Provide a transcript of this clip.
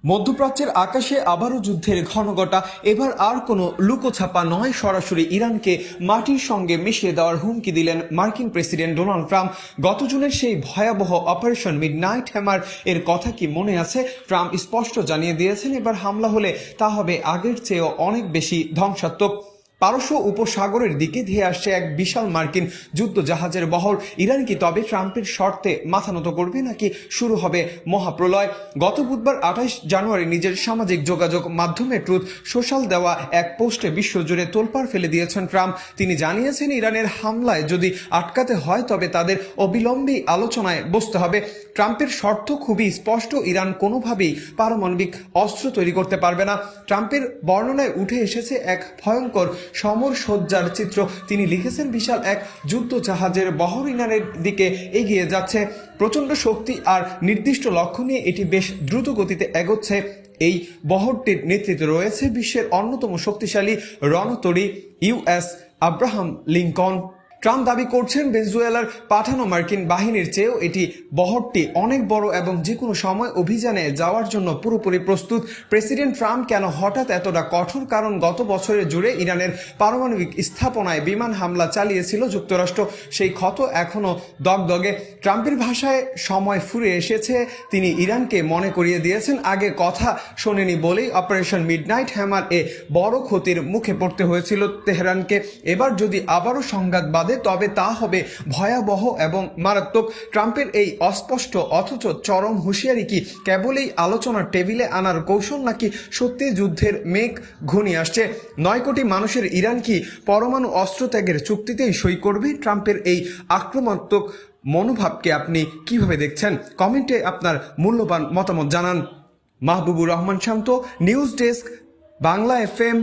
মধ্যপ্রাচ্যের আকাশে আবারও যুদ্ধের ঘনঘটা। এবার আর কোনো লুকোছাপা নয়, সরাসরি ইরানকে মাটির সঙ্গে মিশিয়ে দেওয়ার হুমকি দিলেন মার্কিন প্রেসিডেন্ট ডোনাল্ড ট্রাম্প। গত জুনের সেই ভয়াবহ অপারেশন মিডনাইট হ্যামার এর কথা কি মনে আছে? ট্রাম্প স্পষ্ট জানিয়ে দিয়েছেন, এবার হামলা হলে তা হবে আগের চেয়েও অনেক বেশি ধ্বংসাত্মক। পারস্য উপসাগরের দিকে ধেয়ে আসছে এক বিশাল মার্কিন যুদ্ধ জাহাজের বহর। ইরান কি তবে ট্রাম্পের শর্তে মাথা নত করবে, নাকি শুরু হবে মহাপ্রলয়? গত বুধবার 28 জানুয়ারি নিজের সামাজিক যোগাযোগ মাধ্যমে ট্রুথ সোশ্যাল দেওয়া এক পোস্টে বিশ্বজুড়ে তোলপাড় ফেলে দিয়েছেন ট্রাম্প। তিনি জানিয়েছেন, ইরানের হামলায় যদি আটকাতে হয় তবে তাদের অবিলম্বে আলোচনায় বসতে হবে। ট্রাম্পের শর্ত খুবই স্পষ্ট, ইরান কোনোভাবেই পারমাণবিক অস্ত্র তৈরি করতে পারবে না। ট্রাম্পের বর্ণনায় উঠে এসেছে এক ভয়ঙ্কর সমর সজ্জার চিত্র। তিনি লিখেছেন, বিশাল এক যুদ্ধ জাহাজের বহর ইরানের দিকে এগিয়ে যাচ্ছে। প্রচণ্ড শক্তি আর নির্দিষ্ট লক্ষ্য নিয়ে এটি বেশ দ্রুত গতিতে এগোচ্ছে। এই বহরটির নেতৃত্বে রয়েছে বিশ্বের অন্যতম শক্তিশালী রণতরী ইউএস আব্রাহাম লিঙ্কন। ট্রাম্প দাবি করছেন, ভেনেজুয়েলার পাঠানো মার্কিন বাহিনীর চেয়েও এটি বহরটি অনেক বড় এবং যে কোনো সময় অভিযানে যাওয়ার জন্য পুরোপুরি প্রস্তুত। প্রেসিডেন্ট ট্রাম্প কেন হঠাৎ এতটা কঠোর? কারণ গত বছরের জুড়ে ইরানের পারমাণবিক স্থাপনায় বিমান হামলা চালিয়েছিল যুক্তরাষ্ট্র। সেই ক্ষত এখনও দগদগে। ট্রাম্পের ভাষায় সময় ফুরিয়ে এসেছে। তিনি ইরানকে মনে করিয়ে দিয়েছেন, আগে কথা শোনেনি বলেই অপারেশন মিডনাইট হ্যামার এ বড় ক্ষতির মুখে পড়তে হয়েছিল তেহরানকে। এবার যদি আবারও সংঘাত তবে তা হবে ভয়াবহ এবং মারাত্মক। ট্রাম্পের এই অস্পষ্ট অথচ চরম হুঁশিয়ারি কি কেবলই আলোচনার টেবিলে আনার কৌশল, নাকি সত্যি যুদ্ধের মেঘ ঘনিয়ে আসছে? 9 কোটি মানুষের ইরান কি পরমাণু অস্ত্র ত্যাগের চুক্তিতেই সই করবে? ট্রাম্পের এই আক্রমণাত্মক মনোভাবকে আপনি কিভাবে দেখছেন? কমেন্টে আপনার মূল্যবান মতামত জানান। মাহবুবুর রহমান শান্ত, নিউজ ডেস্ক, বাংলা FM।